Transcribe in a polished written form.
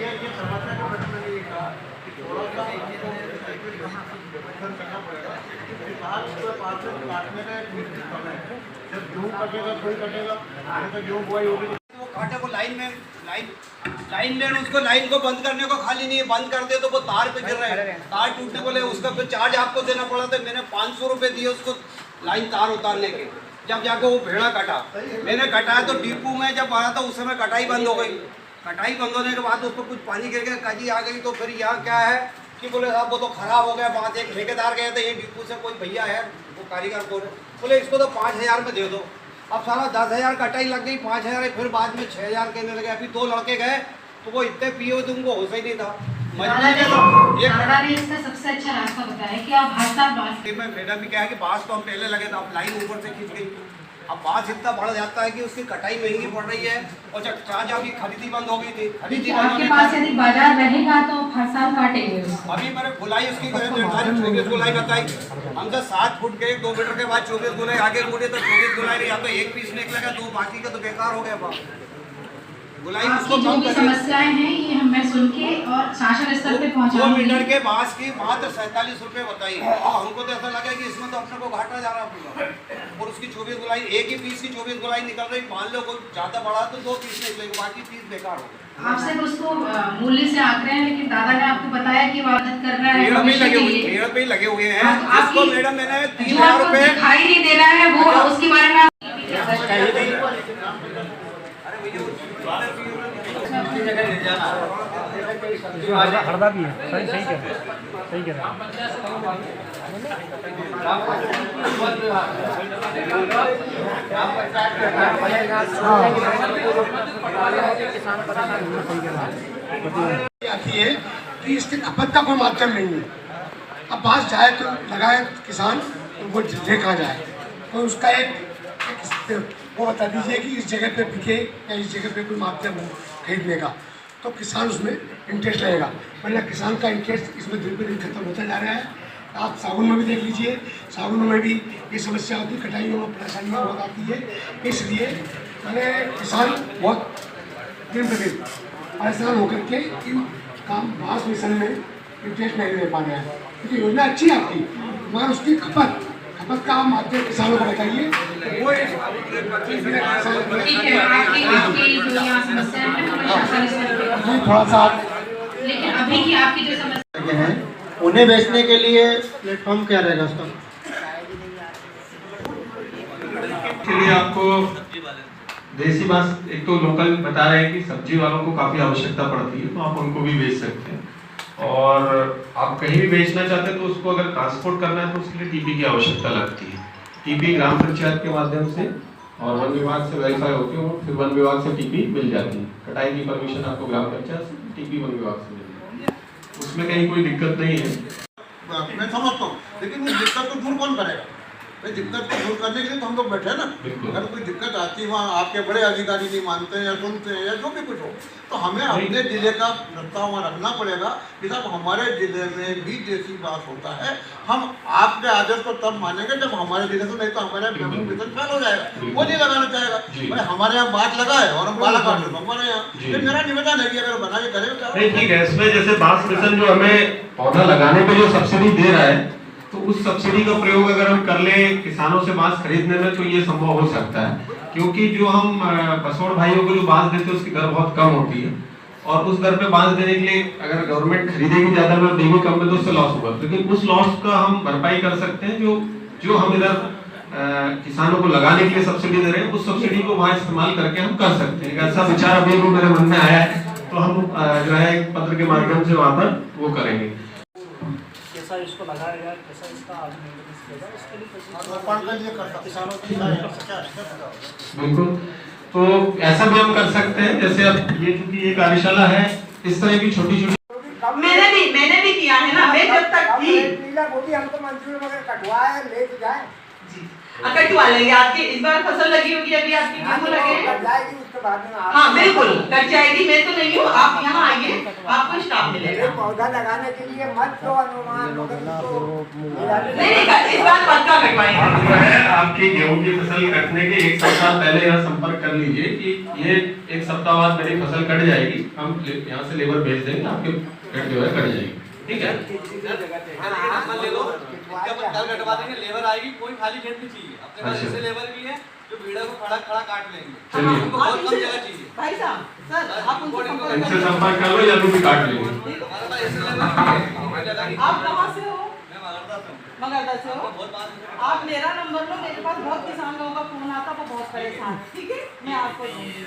ये समस्या का प्रश्न मैंने ये कहा कि थोड़ा सा करना पड़ेगा। किसान को पास से काटने का एक निश्चित समय है, जब गेहूँ कटेगा कोई कटेगा, आगे तो गेहूँ बुआई होगी वो कांटे को लाइन लेने उसको लाइन को बंद करने को खाली नहीं है, बंद कर दे तो वो तार पे गिर रहे हैं, तार टूटने को ले उसका फिर चार्ज आपको देना पड़ा। तो मैंने 500 रुपये दिए उसको लाइन तार उतारने के। जब जाके वो भेड़ा कटा, मैंने कटाया तो डिपू में जब आया था उस समय कटाई बंद हो गई। कटाई बंद होने के बाद उस पर कुछ पानी गिर गया, काजी आ गई। तो फिर यहाँ क्या है कि बोले साहब वो तो खराब हो गया। बात एक ठेकेदार गए थे, ये डिपू से कोई भैया है वो कारीगर बोले इसको तो 5000 में दे दो। अब सारा 10,000 कटाई लग गई, 5,000 फिर बाद में 6,000 कहने लगे। अभी 2 लड़के गए तो वो इतने पिए तो उनको होश ही नहीं था। दादा ने इसका सबसे अच्छा रास्ता बताया कि आप बांस में मैडम भी क्या है कि बांस तो हम पहले लगे तो अब लाइन ऊपर से खींच गई। अब बांस इतना बढ़ जाता है कि उसकी कटाई महंगी पड़ रही है और जब चार्ज आपकी खरीदी बंद हो गई थी। खरीदी आपके पास यदि बाजार रहेगा तो हर साल काटेंगे। अभी मैंने खुलाई उसकी 24 गुलाई बताई। हमसे 7 फुट के 2 मीटर के बाद 24 गुलाई आगे मुड़े तो 24 गुलाई या तो एक पीस निकलेगा, 2 बाकी का तो बेकार हो गया। गुलाई उसको जो भी समस्याएं हैं ये हमें सुन के और शासन स्तर पे पहुंचा। 2 मीटर के बांस की मात्र 47 रुपये बताई। और हमको तो ऐसा लगा कि इसमें तो अपने को घाटा जा रहा पूरा। और उसकी 24 गुलाई, एक ही पीस की 24 गुलाई निकल रही। मान लो कोई ज्यादा बड़ा तो 2 पीस निकलेंगे, बाकी पीस बेकार हो गए। आपसे उसको मूल्य से आंकड़े हैं, लेकिन दादा ने आपको बताया कि वो मदद कर रहा है, पेड़ पे लगे हुए हैं। जिसको मैडम मैंने 3000 रुपये दिखाई नहीं दे रहा है वो उसके बारे में हरदा भी है। सही कह रहा आती है कि इसके खपत का कोई माध्यम नहीं है। अब बांस जाए तो लगाए किसान, वो ले कहाँ जाए, तो उसका एक वो बता दीजिए कि इस जगह पे बिके या इस जगह पे कोई माध्यम हो खरीदने का, तो किसान उसमें इंटरेस्ट रहेगा। वरना किसान का इंटरेस्ट इसमें दिन पर दिन खत्म होता जा रहा है। आप सागुन में भी देख लीजिए, सागुन में भी ये समस्या होती है, कटाइयों में परेशानियाँ बहुत आती है। इसलिए मैंने किसान बहुत दिन पर दिन परेशान होकर के इन काम बांस मिशन में इंटरेस्ट नहीं ले पा रहे हैं। क्योंकि योजना अच्छी है आपकी, मगर उसकी खपत का माध्यम किसानों को बताइए। वो थोड़ा सा लेकिन अभी की आपकी जो समस्या है उन्हें बेचने के लिए प्लेटफॉर्म क्या रहेगा उसका? के लिए आपको देसी बांस एक तो लोकल बता रहे हैं कि सब्जी वालों को काफी आवश्यकता पड़ती है, तो आप उनको भी बेच सकते हैं। और आप कहीं भी बेचना चाहते हैं तो उसको अगर ट्रांसपोर्ट करना है तो उसके लिए टीपी की आवश्यकता लगती है। टीपी ग्राम पंचायत के माध्यम से और वन विभाग से वेरीफाई होती है, फिर वन विभाग से टीपी मिल जाती है। कटाई की परमिशन आपको ग्राम पंचायत से, टीपी वन विभाग से मिल जाती है, उसमें कहीं कोई दिक्कत नहीं है। मैं समझता हूँ, लेकिन उस दिक्कत को दूर कौन करेगा? भाई दिक्कत को दूर करने के लिए तो हम लोग बैठे हैं ना। अगर कोई दिक्कत आती है वहाँ आपके बड़े अधिकारी नहीं मानते हैं या सुनते हैं या जो भी कुछ हो, तो हमें अपने जिले का प्रस्ताव वहाँ रखना पड़ेगा कि साहब हमारे जिले में भी देसी बांस होता है। हम आपके आदेश को तब मानेंगे जब हमारे जिले से, नहीं तो हमारे यहाँ मिशन फेल हो जाएगा, वो नहीं लगाना चाहेगा। भाई हमारे यहाँ बांस लगा है और हम बालाघाट में हमारे यहाँ, मेरा निवेदन है कि अगर बना के करेगा। ठीक है, इसमें जैसे बांस मिशन जो हमें पौधा लगाने पे जो सब्सिडी दे रहा है, तो उस सब्सिडी का प्रयोग अगर हम कर ले किसानों से बांस खरीदने में तो ये संभव हो सकता है। क्योंकि जो हम बसोड़ भाइयों को जो बांस देते हैं उसकी दर बहुत कम होती है, और उस दर पे बांस देने के लिए अगर गवर्नमेंट खरीदेगी ज्यादा में, देगी कम में, तो उससे लॉस होगा। लेकिन उस लॉस का हम भरपाई कर सकते हैं। जो हम इधर किसानों को लगाने के लिए सब्सिडी दे रहे हैं, उस सब्सिडी को वहाँ इस्तेमाल करके हम कर सकते हैं। ऐसा विचार अभी मेरे मन में आया है, तो हम जो है पत्र के माध्यम से वहाँ पर वो करेंगे। इसको लगाया गया, कैसा इसका बिल्कुल, तो ऐसा भी हम कर सकते हैं। जैसे अब ये चूंकि ये कार्यशाला है, इस तरह की छोटी छोटी मैंने भी किया है ना। मैं जब तक थी हमको मंजूर मगर कटवाए ले जाए जी, कटवा लेंगे। आपकी इस बार फसल लगी होगी, अभी आपकी गेहूं लगे, हाँ बिल्कुल कट जाएगी। मैं तो नहीं हूँ, आप यहाँ आइए, आपको स्टाफ मिलेगा। पौधा लगाने के लिए मत दो अनुमान, मगर उसको नहीं इस बार पक्का कटवाएंगे। जो है आपकी गेहूं की फसल कटने के एक सप्ताह पहले यहाँ संपर्क कर लीजिए कि ये एक सप्ताह बाद मेरी फसल कट जाएगी, हम यहाँ से लेबर भेज देंगे, आपके कट जो है कट जाएगी, ठीक है। नंबर ले लो, इसका कल कटवा देंगे, लेबर आएगी, कोई खाली खेत नहीं चाहिए, अपने पास ऐसे लेबर भी है जो भीड़ा को खड़ा खड़ा काट लेंगे, चलिए। उनको बहुत कम जगह चाहिए। भाई साहब सर आप उनसे संपर्क इनसे करिए। संपर्क कर लो या भी काट लेंगे। हमारे पास ऐसे लेबर भी है। आप कहाँ से हो? मैं मगरदा से हूँ। मगरदा से हो? बहुत बात है। आप मेरा नंबर लो, मेरे पास बहुत किसान लोगों का फोन आता है, वो बहुत परेशान है, ठीक है मैं आपको दूंगी।